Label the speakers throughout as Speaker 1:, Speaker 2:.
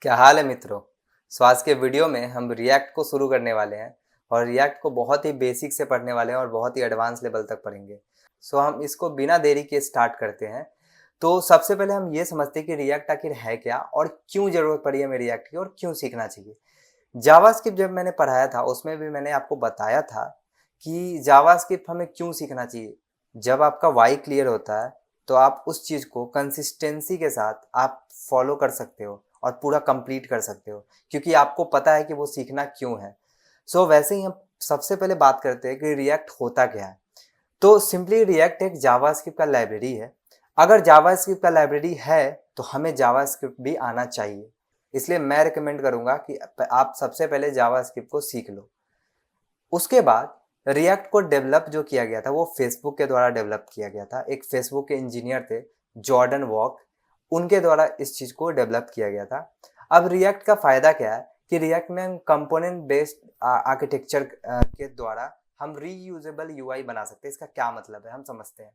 Speaker 1: क्या हाल है मित्रों। सो आज के वीडियो में हम रिएक्ट को शुरू करने वाले हैं और रिएक्ट को बहुत ही बेसिक से पढ़ने वाले हैं और बहुत ही एडवांस लेवल तक पढ़ेंगे। सो हम इसको बिना देरी के स्टार्ट करते हैं। तो सबसे पहले हम ये समझते हैं कि रिएक्ट आखिर है क्या और क्यों ज़रूरत पड़ी हमें रिएक्ट की और क्यों सीखना चाहिए। जावास्क्रिप्ट जब मैंने पढ़ाया था उसमें भी मैंने आपको बताया था कि जावास्क्रिप्ट हमें क्यों सीखना चाहिए। जब आपका वाई क्लियर होता है तो आप उस चीज़ को कंसिस्टेंसी के साथ आप फॉलो कर सकते हो और पूरा कंप्लीट कर सकते हो, क्योंकि आपको पता है कि वो सीखना क्यों है। सो वैसे ही हम सबसे पहले बात करते हैं कि रिएक्ट होता क्या है। तो सिंपली रिएक्ट एक जावास्क्रिप्ट का लाइब्रेरी है। अगर जावास्क्रिप्ट का लाइब्रेरी है तो हमें जावास्क्रिप्ट भी आना चाहिए। इसलिए मैं रिकमेंड करूंगा कि आप सबसे पहले जावास्क्रिप्ट को सीख लो। उसके बाद रिएक्ट को डेवलप जो किया गया था वो फेसबुक के द्वारा डेवलप किया गया था। एक फेसबुक के इंजीनियर थे जॉर्डन वॉक, उनके द्वारा इस चीज़ को डेवलप किया गया था। अब रिएक्ट का फ़ायदा क्या है कि रिएक्ट में हम कंपोनेंट बेस्ड आर्किटेक्चर के द्वारा हम रीयूजेबल यूआई बना सकते हैं। इसका क्या मतलब है हम समझते हैं।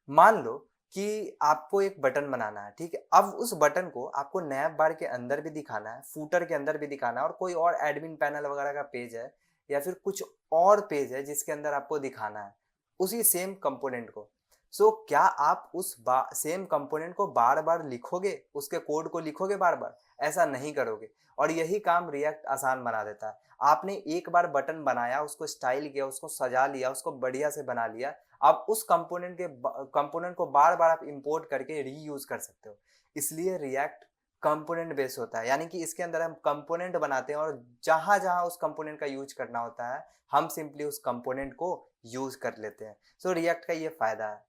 Speaker 1: मान लो कि आपको एक बटन बनाना है, ठीक है। अब उस बटन को आपको नैप बार के अंदर भी दिखाना है, फूटर के अंदर भी दिखाना है, और कोई और एडमिन पैनल वगैरह का पेज है या फिर कुछ और पेज है जिसके अंदर आपको दिखाना है उसी सेम कंपोनेंट को। सो क्या आप उस सेम कंपोनेंट को बार बार लिखोगे, उसके कोड को लिखोगे बार बार? ऐसा नहीं करोगे। और यही काम रिएक्ट आसान बना देता है। आपने एक बार बटन बनाया, उसको स्टाइल किया, उसको सजा लिया, उसको बढ़िया से बना लिया। अब उस कंपोनेंट को बार बार आप इंपोर्ट करके रीयूज कर सकते हो। इसलिए रिएक्ट कंपोनेंट बेस्ड होता है, यानी कि इसके अंदर हम कंपोनेंट बनाते हैं और जहां जहां उस कंपोनेंट का यूज करना होता है हम सिंपली उस कंपोनेंट को यूज कर लेते हैं। सो रिएक्ट का ये फायदा है।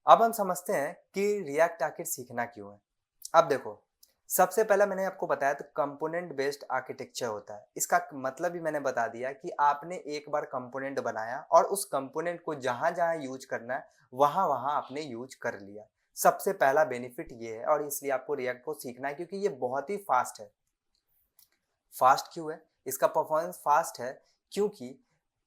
Speaker 1: अब हम समझते हैं कि रिएक्ट आखिर सीखना क्यों है। अब देखो, सबसे पहला मैंने आपको बताया तो कंपोनेंट बेस्ड आर्किटेक्चर होता है। इसका मतलब भी मैंने बता दिया कि आपने एक बार कंपोनेंट बनाया और उस कंपोनेंट को जहां जहां यूज करना है वहां वहां आपने यूज कर लिया। सबसे पहला बेनिफिट ये है और इसलिए आपको रिएक्ट को सीखना है, क्योंकि ये बहुत ही फास्ट है। फास्ट क्यों है? इसका परफॉर्मेंस फास्ट है क्योंकि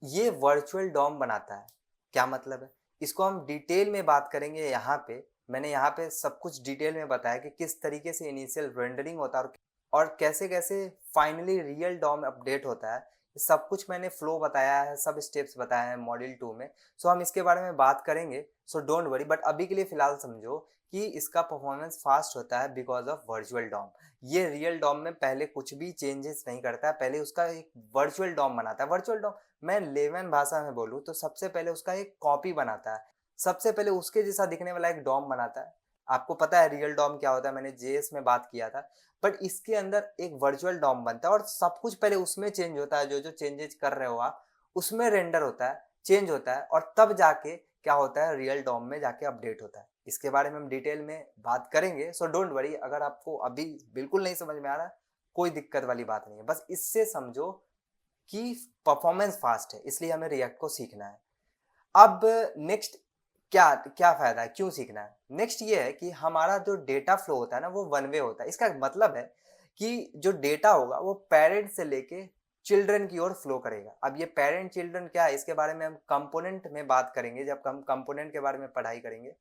Speaker 1: ये वर्चुअल डॉम बनाता है। क्या मतलब है? इसको हम डिटेल में बात करेंगे यहाँ पे। मैंने यहाँ पे सब कुछ डिटेल में बताया कि किस तरीके से इनिशियल रेंडरिंग होता है और कैसे कैसे फाइनली रियल डॉम अपडेट होता है। सब कुछ मैंने फ्लो बताया है, सब स्टेप्स बताया है मॉड्यूल 2 में। सो हम इसके बारे में बात करेंगे। सो डोंट वरी, बट अभी के लिए फिलहाल समझो कि इसका परफॉर्मेंस फास्ट होता है बिकॉज ऑफ वर्चुअल डॉम। ये रियल डॉम में पहले कुछ भी चेंजेस नहीं करता है, पहले उसका एक वर्चुअल डॉम बनाता है। वर्चुअल डॉम मैं लेमन भाषा में बोलूँ तो सबसे पहले उसका एक कॉपी बनाता है, सबसे पहले उसके जैसा दिखने वाला एक डॉम बनाता है। आपको पता है रियल डॉम क्या होता है, मैंने जेएस में बात किया था। बट इसके अंदर एक वर्चुअल डॉम बनता है और सब कुछ पहले उसमें चेंज होता है। जो जो चेंजेस कर रहे हो आप उसमें रेंडर होता है, चेंज होता है, और तब जाके क्या होता है, रियल डॉम में जाके अपडेट होता है। इसके बारे में हम डिटेल में बात करेंगे। सो डोंट वरी, अगर आपको अभी बिल्कुल नहीं समझ में आ रहा, कोई दिक्कत वाली बात नहीं है। बस इससे समझो कि परफॉर्मेंस फास्ट है, इसलिए हमें रिएक्ट को सीखना है। अब नेक्स्ट क्या क्या फायदा है, क्यों सीखना है? नेक्स्ट ये है कि हमारा जो डेटा फ्लो होता है ना वो वन वे होता है। इसका मतलब है कि जो डेटा होगा वो पेरेंट से लेके चिल्ड्रन की ओर फ्लो करेगा। अब ये पेरेंट चिल्ड्रन क्या है इसके बारे में हम कंपोनेंट में बात करेंगे, जब हम कंपोनेंट के बारे में पढ़ाई करेंगे।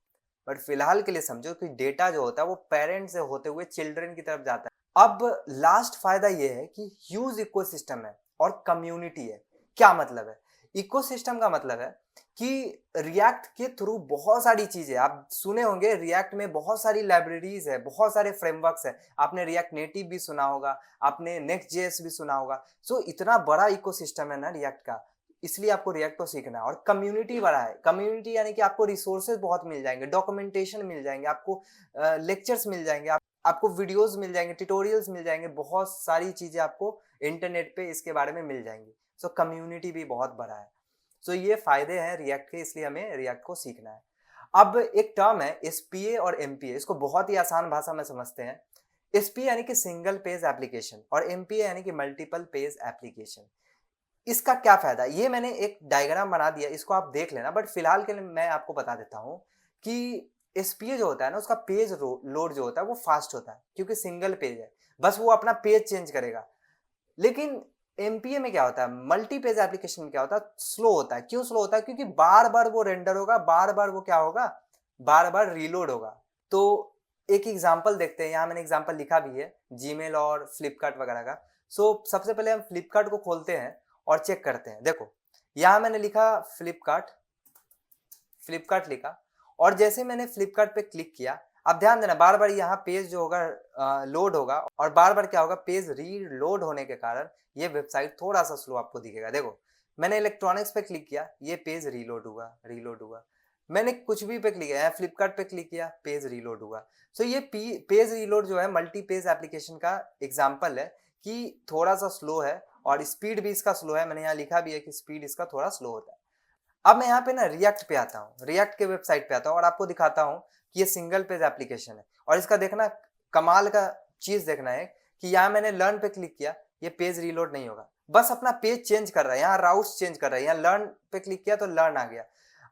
Speaker 1: बट फिलहाल के लिए समझो कि डेटा जो होता है वो पेरेंट से होते हुए चिल्ड्रन की तरफ जाता है। अब लास्ट फायदा ये है कि ह्यूज इकोसिस्टम है और कम्युनिटी है। क्या मतलब है? इकोसिस्टम का मतलब है कि रिएक्ट के थ्रू बहुत सारी चीजें आप सुने होंगे। रिएक्ट में बहुत सारी लाइब्रेरीज है, बहुत सारे फ्रेमवर्क्स है। आपने रिएक्ट नेटिव भी सुना होगा, आपने नेक्स्ट जेएस भी सुना होगा। सो इतना बड़ा इकोसिस्टम है ना रिएक्ट का, इसलिए आपको रिएक्ट को सीखना है। और कम्युनिटी बड़ा है। कम्युनिटी यानी कि आपको रिसोर्सेज बहुत मिल जाएंगे, डॉक्यूमेंटेशन मिल जाएंगे, आपको लेक्चर्स मिल जाएंगे, आपको वीडियोस मिल जाएंगे, ट्यूटोरियल्स मिल जाएंगे, बहुत सारी चीजें आपको इंटरनेट पे इसके बारे में मिल जाएंगी। सो कम्युनिटी भी बहुत बड़ा है। सो ये फायदे हैं रिएक्ट के, इसलिए हमें रिएक्ट को सीखना है। अब एक टर्म है एसपीए और एमपीए, इसको बहुत ही आसान भाषा में समझते हैं। एसपीए यानी कि सिंगल पेज एप्लीकेशन और एमपीए यानी कि मल्टीपल पेज एप्लीकेशन। इसका क्या फायदा, ये मैंने एक डायग्राम बना दिया, इसको आप देख लेना। बट फिलहाल के लिए मैं आपको बता देता हूँ कि एसपीए जो होता है ना उसका पेज लोड जो होता है वो फास्ट होता है, क्योंकि सिंगल पेज है, बस वो अपना पेज चेंज करेगा। लेकिन एमपीए में क्या होता है, मल्टी पेज एप्लीकेशन में क्या होता है, स्लो होता है। क्यों स्लो होता है? क्योंकि बार बार वो रेंडर होगा, बार बार वो क्या होगा, बार बार रीलोड होगा। तो एक एग्जाम्पल देखते हैं, यहाँ मैंने एग्जाम्पल लिखा भी है जीमेल और फ्लिपकार्ट वगैरह का। सो सबसे पहले हम फ्लिपकार्ट को खोलते हैं और चेक करते हैं। देखो यहाँ मैंने लिखा फ्लिपकार्ट, फ्लिपकार्ट लिखा, और जैसे मैंने फ्लिपकार्ट पे क्लिक किया, अब ध्यान देना बार बार यहाँ पेज जो होगा लोड होगा, और बार बार क्या होगा, पेज रीलोड होने के कारण ये वेबसाइट थोड़ा सा स्लो आपको दिखेगा। देखो मैंने इलेक्ट्रॉनिक्स पे क्लिक किया, ये पेज रीलोड हुआ, रीलोड हुआ। मैंने कुछ भी पे क्लिक किया, फ्लिपकार्ट पे क्लिक किया, पेज रीलोड हुआ। सो ये पेज रीलोड जो है मल्टी पेज एप्लीकेशन का एग्जाम्पल है कि थोड़ा सा स्लो है, और स्पीड भी इसका स्लो है। मैंने यहाँ लिखा भी है कि स्पीड इसका थोड़ा स्लो होता है। अब मैं यहाँ पे ना रिएक्ट पे आता हूँ, रिएक्ट के वेबसाइट पे आता हूँ और आपको दिखाता हूँ कि ये सिंगल पेज एप्लीकेशन है। और इसका देखना कमाल का चीज देखना है कि यहाँ मैंने लर्न पे क्लिक किया, ये पेज रीलोड नहीं होगा, बस अपना पेज चेंज कर रहा है, यहाँ राउट्स चेंज कर रहा है। यहाँ लर्न पे क्लिक किया तो लर्न आ गया।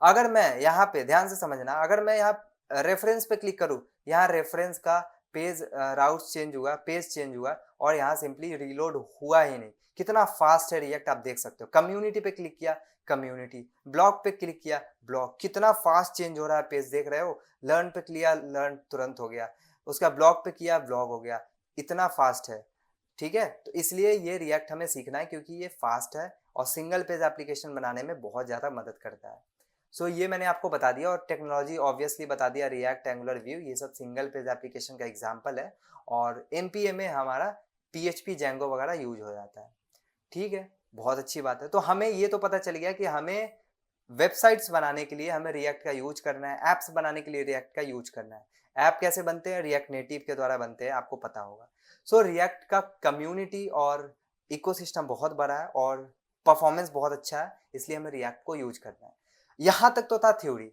Speaker 1: अगर मैं यहाँ पे ध्यान से समझना, अगर मैं यहाँ रेफरेंस पे क्लिक करूँ, यहाँ रेफरेंस का पेज राउट्स चेंज हुआ, पेज चेंज हुआ, और यहाँ सिंपली रीलोड हुआ ही नहीं। कितना फास्ट है रिएक्ट आप देख सकते हो। कम्युनिटी पे क्लिक किया, कम्युनिटी, ब्लॉग पे क्लिक किया, ब्लॉग, कितना फास्ट चेंज हो रहा है पेज, देख रहे हो। लर्न पे किया, लर्न तुरंत हो गया, उसका ब्लॉग पे किया, ब्लॉग हो गया, इतना फास्ट है। ठीक है, तो इसलिए ये रिएक्ट हमें सीखना है क्योंकि ये फास्ट है और सिंगल पेज एप्लीकेशन बनाने में बहुत ज़्यादा मदद करता है। सो ये मैंने आपको बता दिया, और टेक्नोलॉजी ऑब्वियसली बता दिया, रिएक्ट, एंगुलर, व्यू, ये सब सिंगल पेज एप्लीकेशन का एग्जाम्पल है। और एमपीए में हमारा पीएचपी, जेंगो वगैरह यूज हो जाता है। ठीक है, बहुत अच्छी बात है। तो हमें ये तो पता चल गया कि हमें वेबसाइट्स बनाने के लिए हमें रिएक्ट का यूज करना है, एप्स बनाने के लिए रिएक्ट का यूज करना है। ऐप कैसे बनते हैं, रिएक्ट नेटिव के द्वारा बनते हैं, आपको पता होगा। सो रिएक्ट का कम्युनिटी और इकोसिस्टम बहुत बड़ा है और परफॉर्मेंस बहुत अच्छा है, इसलिए हमें रिएक्ट को यूज करना है। यहाँ तक तो था थ्योरी।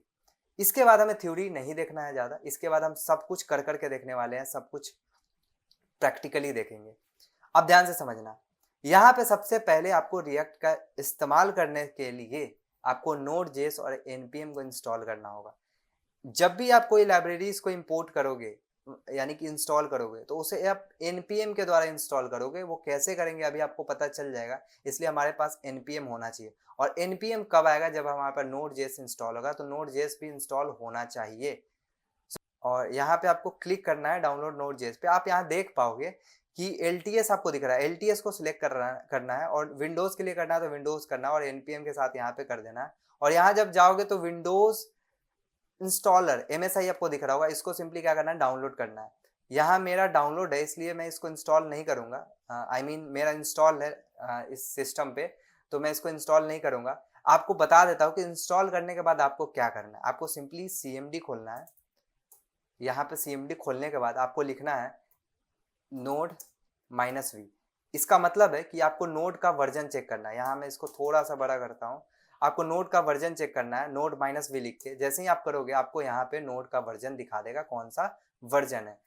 Speaker 1: इसके बाद हमें थ्योरी नहीं देखना है ज़्यादा, इसके बाद हम सब कुछ कर करके देखने वाले हैं, सब कुछ प्रैक्टिकली देखेंगे। अब ध्यान से समझना, यहाँ पे सबसे पहले आपको रिएक्ट का इस्तेमाल करने के लिए आपको नोड.जेएस और npm को इंस्टॉल करना होगा। जब भी आप कोई लाइब्रेरीज को इंपोर्ट करोगे, यानी कि इंस्टॉल करोगे, तो उसे आप npm के द्वारा इंस्टॉल करोगे। वो कैसे करेंगे अभी आपको पता चल जाएगा, इसलिए हमारे पास npm होना चाहिए। और npm कब आएगा, जब हमारे पास नोड.जेएस इंस्टॉल होगा, तो नोड.जेएस भी इंस्टॉल होना चाहिए। और यहाँ पे आपको क्लिक करना है डाउनलोड नोड.जेएस पे। आप यहाँ देख पाओगे कि LTS आपको दिख रहा है, LTS को सिलेक्ट करना है, और विंडोज के लिए करना है तो विंडोज करना है, और npm के साथ यहाँ पे कर देना है। और यहाँ जब जाओगे तो विंडोज इंस्टॉलर MSI आपको दिख रहा होगा, इसको सिंपली क्या करना है, डाउनलोड करना है। यहाँ मेरा डाउनलोड है, इसलिए मैं इसको इंस्टॉल नहीं करूँगा। आई मीन मेरा इंस्टॉल है इस सिस्टम पे, तो मैं इसको इंस्टॉल नहीं करूँगा। आपको बता देता हूँ कि इंस्टॉल करने के बाद आपको क्या करना है। आपको सिंपली CMD खोलना है। यहाँ पे CMD खोलने के बाद आपको लिखना है node-v। इसका मतलब है कि आपको नोड का वर्जन चेक करना है। यहाँ मैं इसको थोड़ा सा बड़ा करता हूँ। आपको नोड का वर्जन चेक करना है, node-v लिख के। जैसे ही आप करोगे, आपको यहाँ पे नोड का वर्जन दिखा देगा, कौन सा वर्जन है।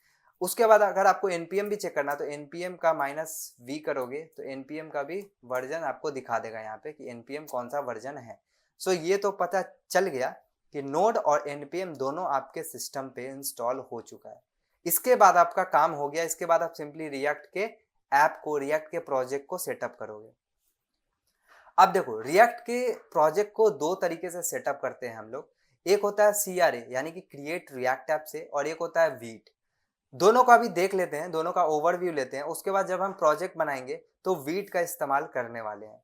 Speaker 1: उसके बाद अगर आपको npm भी चेक करना है, तो npm का -v करोगे तो npm का भी वर्जन आपको दिखा देगा यहाँ पे कि npm कौन सा वर्जन है। सो ये तो पता चल गया कि नोड और npm दोनों आपके सिस्टम पे इंस्टॉल हो चुका है। इसके बाद आपका काम हो गया। इसके बाद आप सिंपली रिएक्ट के ऐप को, रिएक्ट के प्रोजेक्ट को सेटअप करोगे। अब देखो, रिएक्ट के प्रोजेक्ट को दो तरीके से सेटअप करते हैं हम लोग। एक होता है CRA यानी कि क्रिएट रिएक्ट ऐप से, और एक होता है वीट। दोनों का भी देख लेते हैं, दोनों का ओवरव्यू लेते हैं। उसके बाद जब हम प्रोजेक्ट बनाएंगे तो वीट का इस्तेमाल करने वाले हैं।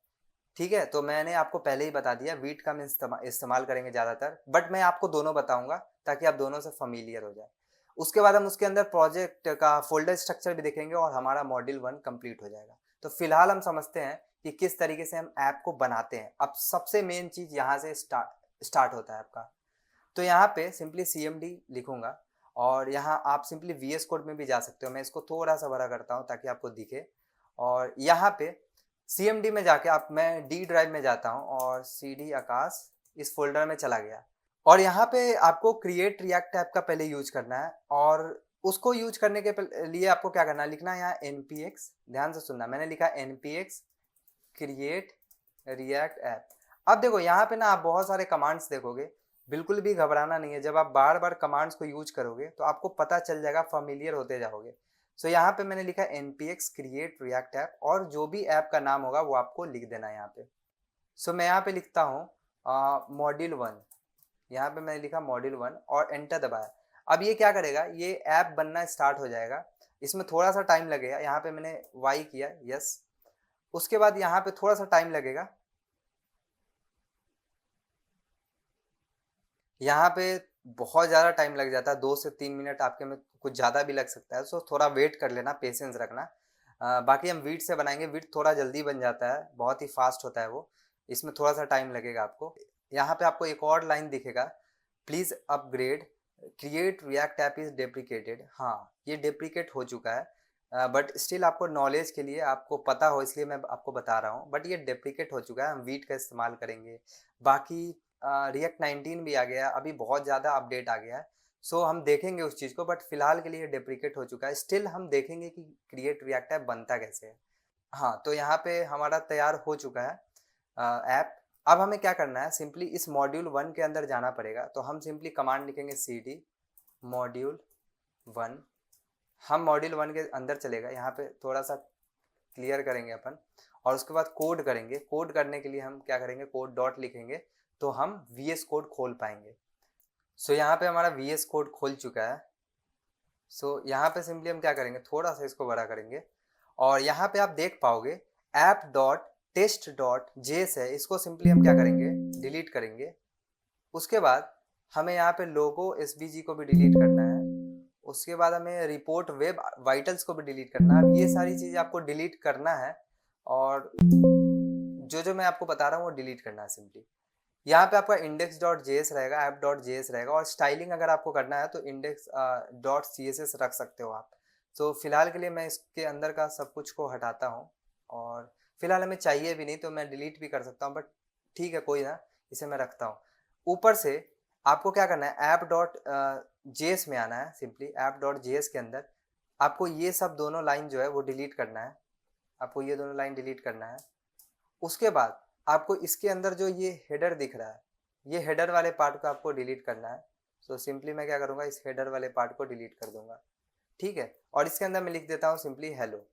Speaker 1: ठीक है, तो मैंने आपको पहले ही बता दिया वीट का हम इस्तेमाल करेंगे ज़्यादातर, बट मैं आपको दोनों बताऊंगा ताकि आप दोनों से familiar हो जाए। उसके बाद हम उसके अंदर प्रोजेक्ट का फोल्डर स्ट्रक्चर भी देखेंगे और हमारा मॉड्यूल 1 कंप्लीट हो जाएगा। तो फिलहाल हम समझते हैं कि किस तरीके से हम ऐप को बनाते हैं। अब सबसे मेन चीज़ यहाँ से स्टार्ट होता है आपका। तो यहाँ पे सिंपली CMD लिखूंगा, और यहाँ आप सिंपली VS कोड में भी जा सकते हो। मैं इसको थोड़ा सा बड़ा करता हूँ ताकि आपको दिखे। और यहाँ पे CMD में जाके मैं D ड्राइव में जाता हूँ और CD आकाश इस फोल्डर में चला गया। और यहाँ पे आपको क्रिएट रिएक्ट ऐप का पहले यूज करना है, और उसको यूज करने के लिए आपको क्या करना है, लिखना है यहाँ npx। ध्यान से सुनना, मैंने लिखा npx क्रिएट रिएक्ट ऐप। अब देखो यहाँ पे ना आप बहुत सारे कमांड्स देखोगे, बिल्कुल भी घबराना नहीं है। जब आप बार बार कमांड्स को यूज करोगे तो आपको पता चल जाएगा, familiar होते जाओगे। सो यहाँ पे मैंने लिखा npx क्रिएट रिएक्ट ऐप, और जो भी ऐप का नाम होगा वो आपको लिख देना है यहाँ पे। सो मैं यहाँ पे लिखता हूँ मॉड्यूल 1। यहाँ पे मैंने लिखा मॉड्यूल 1 और एंटर दबाया। अब ये क्या करेगा, ये ऐप बनना स्टार्ट हो जाएगा। इसमें थोड़ा सा टाइम लगेगा, यहाँ पे मैंने वाई किया, यस। उसके बाद यहाँ पे थोड़ा सा टाइम लगेगा, यहाँ पे बहुत ज़्यादा टाइम लग जाता है, 2 से 3 मिनट आपके में कुछ ज़्यादा भी लग सकता है। सो थोड़ा वेट कर लेना, पेशेंस रखना। बाकी हम वीट से बनाएंगे, वीट थोड़ा जल्दी बन जाता है, बहुत ही फास्ट होता है वो। इसमें थोड़ा सा टाइम लगेगा आपको। यहाँ पे आपको एक और लाइन दिखेगा, please upgrade, create react app is deprecated. हाँ, ये डेप्रिकेट हो चुका है, बट स्टिल आपको नॉलेज के लिए, आपको पता हो इसलिए मैं आपको बता रहा हूँ, बट ये डेप्रिकेट हो चुका है। हम वीट का इस्तेमाल करेंगे। बाकी रिएक्ट 19 भी आ गया, अभी बहुत ज़्यादा अपडेट आ गया है। सो हम देखेंगे उस चीज़ को, बट फिलहाल के लिए डेप्रिकेट हो चुका है। स्टिल हम देखेंगे कि क्रिएट रिएक्ट ऐप बनता कैसे है। हाँ, तो यहाँ पे हमारा तैयार हो चुका है ऐप। अब हमें क्या करना है, सिंपली इस मॉड्यूल 1 के अंदर जाना पड़ेगा। तो हम सिंपली कमांड लिखेंगे cd मॉड्यूल 1। हम मॉड्यूल 1 के अंदर चलेगा, यहाँ पे थोड़ा सा क्लियर करेंगे अपन, और उसके बाद कोड करेंगे। कोड करने के लिए हम क्या करेंगे, कोड डॉट लिखेंगे, तो हम VS कोड खोल पाएंगे। सो यहाँ पे हमारा VS कोड खोल चुका है। सो यहाँ पे सिंपली हम क्या करेंगे, थोड़ा सा इसको बड़ा करेंगे, और यहाँ पे आप देख पाओगे ऐप डॉट टेस्ट डॉट जेस है, इसको सिंपली हम क्या करेंगे, डिलीट करेंगे। उसके बाद हमें यहाँ पे लोगो SVG को भी डिलीट करना है। उसके बाद हमें रिपोर्ट वेब वाइटल्स को भी डिलीट करना है। अब ये सारी चीज़ आपको डिलीट करना है, और जो जो मैं आपको बता रहा हूँ वो डिलीट करना है सिंपली। यहाँ पे आपका इंडेक्स डॉट जेएस रहेगा, ऐप डॉट जेएस रहेगा, और स्टाइलिंग अगर आपको करना है तो इंडेक्स डॉट CSS रख सकते हो आप। तो फिलहाल के लिए मैं इसके अंदर का सब कुछ को हटाता हूँ, और फिलहाल हमें चाहिए भी नहीं तो मैं डिलीट भी कर सकता हूँ, बट ठीक है कोई ना, इसे मैं रखता हूँ। ऊपर से आपको क्या करना है, ऐप डॉट जेएस में आना है। सिंपली ऐप डॉट जेएस के अंदर आपको ये सब दोनों लाइन जो है वो डिलीट करना है। आपको ये दोनों लाइन डिलीट करना है। उसके बाद आपको इसके अंदर जो ये हेडर दिख रहा है, ये हेडर वाले पार्ट को आपको डिलीट करना है। सो सिंपली मैं क्या करूँगा, इस हेडर वाले पार्ट को डिलीट कर दूंगा, ठीक है। और इसके अंदर मैं लिख देता हूँ सिंपली हेलो,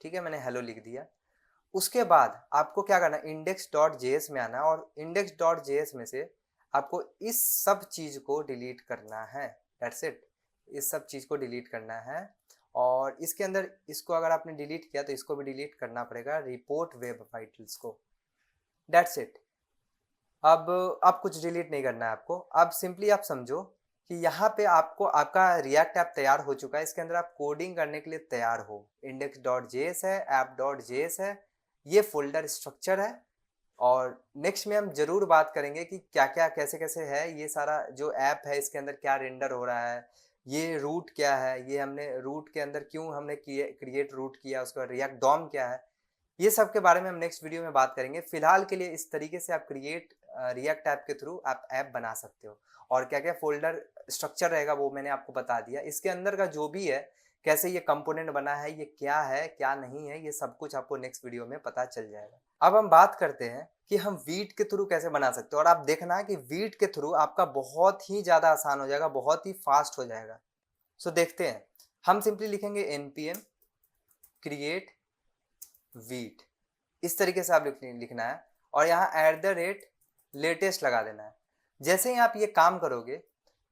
Speaker 1: ठीक है, मैंने हेलो लिख दिया। उसके बाद आपको क्या करना है, इंडेक्स डॉट जेएस में आना है, और इंडेक्स डॉट जेएस में से आपको इस सब चीज़ को डिलीट करना है। दैट्स इट, इस सब चीज़ को डिलीट करना है। और इसके अंदर इसको अगर आपने डिलीट किया तो इसको भी डिलीट करना पड़ेगा, रिपोर्ट वेब वाइटल्स को। That's it. अब कुछ डिलीट नहीं करना है आपको। अब सिंपली आप समझो कि यहाँ पे आपको आपका रिएक्ट ऐप तैयार हो चुका है। इसके अंदर आप कोडिंग करने के लिए तैयार हो। इंडेक्स डॉट जेएस है, ऐप डॉट जेएस है, ये फोल्डर स्ट्रक्चर है। और नेक्स्ट में हम जरूर बात करेंगे कि क्या क्या कैसे कैसे है ये सारा जो ऐप है, इसके अंदर क्या रेंडर हो रहा है, ये रूट क्या है, ये हमने रूट के अंदर क्यों हमने क्रिएट रूट किया, उसका रिएक्ट डॉम क्या है, ये सब के बारे में हम नेक्स्ट वीडियो में बात करेंगे। फिलहाल के लिए इस तरीके से आप क्रिएट रिएक्ट ऐप के थ्रू आप ऐप बना सकते हो। और क्या क्या फोल्डर स्ट्रक्चर रहेगा वो मैंने आपको बता दिया। इसके अंदर का जो भी है, कैसे ये कंपोनेंट बना है, ये क्या है क्या नहीं है, ये सब कुछ आपको नेक्स्ट वीडियो में पता चल जाएगा। अब हम बात करते हैं कि हम वीट के थ्रू कैसे बना सकते हो। और आप देखना कि वीट के थ्रू आपका बहुत ही ज़्यादा आसान हो जाएगा, बहुत ही फास्ट हो जाएगा। सो देखते हैं। हम सिंपली लिखेंगे npm क्रिएट वीट, इस तरीके से आप लिखना है, और यहाँ @लेटेस्ट लगा देना है। जैसे ही आप ये काम करोगे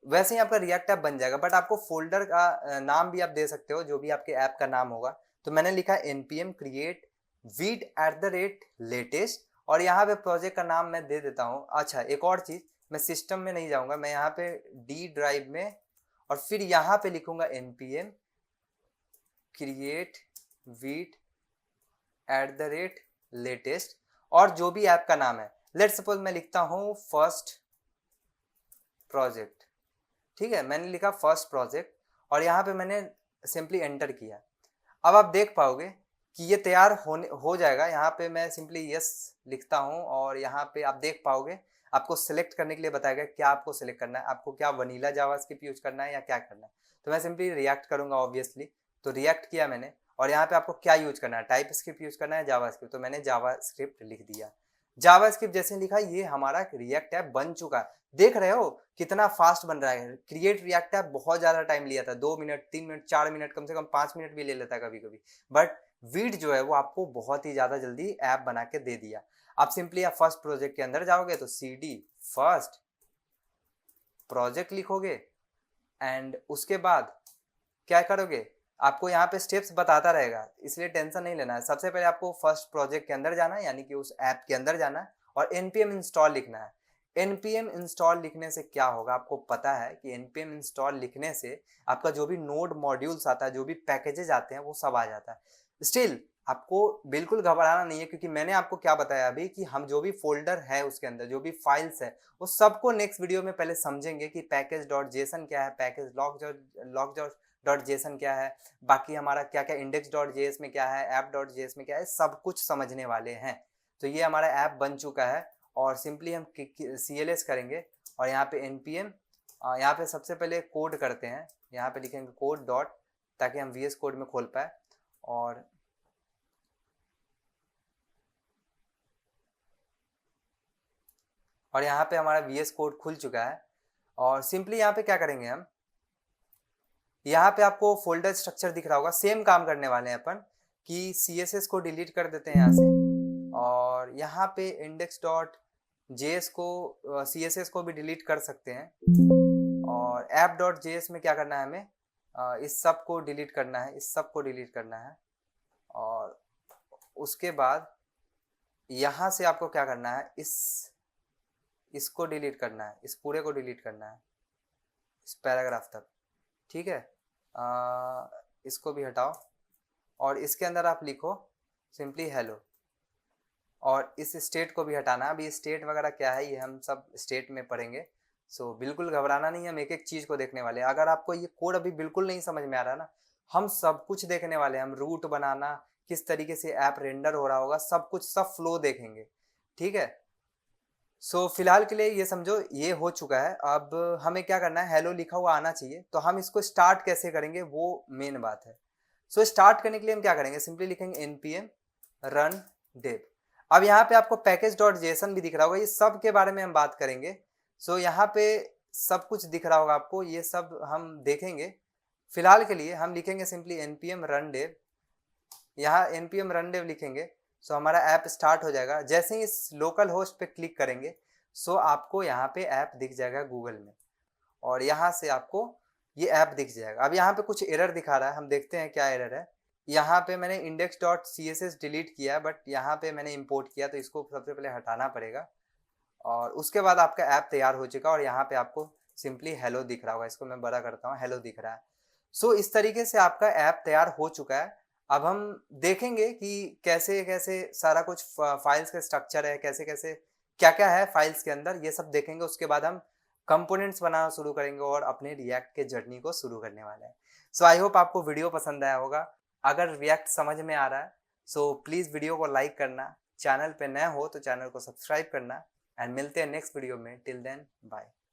Speaker 1: वैसे ही आपका रिएक्ट ऐप बन जाएगा। बट आपको फोल्डर का नाम भी आप दे सकते हो, जो भी आपके ऐप का नाम होगा। तो मैंने लिखा npm क्रिएट वीट @लेटेस्ट, और यहाँ पे प्रोजेक्ट का नाम मैं दे देता हूँ। अच्छा, एक और चीज़, मैं सिस्टम में नहीं जाऊँगा, मैं यहाँ पे डी ड्राइव में, और फिर यहाँ पे लिखूंगा npm क्रिएट वीट @लेटेस्ट, और जो भी ऐप का नाम है, लेट सपोज मैं लिखता हूँ फर्स्ट प्रोजेक्ट, ठीक है, मैंने लिखा फर्स्ट प्रोजेक्ट, और यहाँ पे मैंने सिंपली एंटर किया। अब आप देख पाओगे कि ये तैयार हो जाएगा। यहाँ पे मैं सिंपली यस लिखता हूँ, और यहाँ पे आप देख पाओगे आपको सेलेक्ट करने के लिए बताएगा क्या आपको सेलेक्ट करना है, आपको क्या वनीला जावास्क्रिप्ट यूज करना है या क्या करना है। तो मैं सिंपली रिएक्ट करूँगा ऑब्वियसली। तो रिएक्ट किया मैंने, और यहाँ पे आपको क्या यूज करना है, टाइप स्क्रिप्ट यूज करना है, जावास्क्रिप्ट, तो मैंने जावास्क्रिप्ट लिख दिया। जावास्क्रिप्ट जैसे लिखा, ये हमारा रिएक्ट ऐप बन चुका है। देख रहे हो कितना फास्ट बन रहा है। क्रिएट रिएक्ट ऐप बहुत ज़्यादा टाइम लिया था, 2 मिनट 3 मिनट 4 मिनट, कम से कम 5 मिनट भी ले लेता है कभी कभी। बट वीट जो है वो आपको बहुत ही ज़्यादा जल्दी ऐप बना के दे दिया। आप सिंपली आप फर्स्ट प्रोजेक्ट के अंदर जाओगे तो cd फर्स्ट प्रोजेक्ट लिखोगे, एंड उसके बाद क्या करोगे, आपको यहाँ पे स्टेप्स बताता रहेगा, इसलिए टेंशन नहीं लेना है। सबसे पहले आपको फर्स्ट प्रोजेक्ट के अंदर जाना है, यानी कि उस ऐप के अंदर जाना है और npm इंस्टॉल लिखना है। npm इंस्टॉल लिखने से क्या होगा, आपको पता है कि npm इंस्टॉल लिखने से आपका जो भी नोड मॉड्यूल्स आता है, जो भी पैकेजेस आते हैं, वो सब आ जाता है। स्टिल आपको बिल्कुल घबराना नहीं है, क्योंकि मैंने आपको क्या बताया अभी कि हम जो भी फोल्डर है उसके अंदर जो भी फाइल्स है वो सबको नेक्स्ट वीडियो में पहले समझेंगे कि पैकेज डॉट जेसन क्या है, पैकेज लॉग डॉट जेसन क्या है, बाकी हमारा क्या क्या इंडेक्स डॉट जेएस में क्या है, ऐप डॉट जेएस में क्या है, सब कुछ समझने वाले हैं। तो ये हमारा ऐप बन चुका है और सिंपली हम CLS करेंगे और यहाँ पे npm, यहाँ पे सबसे पहले कोड करते हैं, यहाँ पे लिखेंगे कोड डॉट, ताकि हम VS कोड में खोल पाए। और यहाँ पे हमारा VS कोड खुल चुका है और सिंपली यहाँ पे क्या करेंगे हम, यहाँ पे आपको फोल्डर स्ट्रक्चर दिख रहा होगा, सेम काम करने वाले हैं अपन कि CSS को डिलीट कर देते हैं यहाँ से और यहाँ पे इंडेक्स डॉट जेएस को CSS को भी डिलीट कर सकते हैं और ऐप डॉट जेएस में क्या करना है हमें, इस सब को डिलीट करना है, इस सब को डिलीट करना है। और उसके बाद यहाँ से आपको क्या करना है, इसको डिलीट करना है, इस पूरे को डिलीट करना है, इस पैराग्राफ तक, ठीक है। इसको भी हटाओ और इसके अंदर आप लिखो सिंपली हेलो, और इस स्टेट को भी हटाना है। अभी स्टेट वगैरह क्या है ये हम सब स्टेट में पढ़ेंगे, सो बिल्कुल घबराना नहीं, हम एक एक चीज़ को देखने वाले हैं। अगर आपको ये कोड अभी बिल्कुल नहीं समझ में आ रहा ना, हम सब कुछ देखने वाले हैं, हम रूट बनाना, किस तरीके से ऐप रेंडर हो रहा होगा, सब कुछ, सब फ्लो देखेंगे, ठीक है। सो फिलहाल के लिए ये समझो ये हो चुका है। अब हमें क्या करना है, हेलो लिखा हुआ आना चाहिए, तो हम इसको स्टार्ट कैसे करेंगे वो मेन बात है। सो स्टार्ट करने के लिए हम क्या करेंगे, सिंपली लिखेंगे npm run dev। अब यहाँ पे आपको पैकेज डॉट जेसन भी दिख रहा होगा, ये सब के बारे में हम बात करेंगे। सो यहाँ पे सब कुछ दिख रहा होगा आपको, ये सब हम देखेंगे। फिलहाल के लिए हम लिखेंगे सिंपली npm run dev, यहाँ npm run dev लिखेंगे, सो हमारा ऐप स्टार्ट हो जाएगा। जैसे ही इस लोकल होस्ट पे क्लिक करेंगे, सो आपको यहाँ पे ऐप दिख जाएगा गूगल में और यहाँ से आपको ये ऐप दिख जाएगा। अब यहाँ पे कुछ एरर दिखा रहा है, हम देखते हैं क्या एरर है। यहाँ पे मैंने इंडेक्स डॉट CSS डिलीट किया है, बट यहाँ पे मैंने इंपोर्ट किया, तो इसको सबसे पहले हटाना पड़ेगा और उसके बाद आपका ऐप तैयार हो चुका और यहाँ पे आपको सिंपली हेलो दिख रहा होगा। इसको मैं बड़ा करता हूँ, हेलो दिख रहा है। सो इस तरीके से आपका ऐप तैयार हो चुका है। अब हम देखेंगे कि कैसे कैसे सारा कुछ फाइल्स का स्ट्रक्चर है, कैसे कैसे क्या क्या है फाइल्स के अंदर, ये सब देखेंगे। उसके बाद हम कंपोनेंट्स बनाना शुरू करेंगे और अपने रिएक्ट के जर्नी को शुरू करने वाले हैं। सो आई होप आपको वीडियो पसंद आया होगा। अगर रिएक्ट समझ में आ रहा है सो प्लीज़ वीडियो को लाइक करना, चैनल पे नए हो तो चैनल को सब्सक्राइब करना, एंड मिलते हैं नेक्स्ट वीडियो में। Till then bye.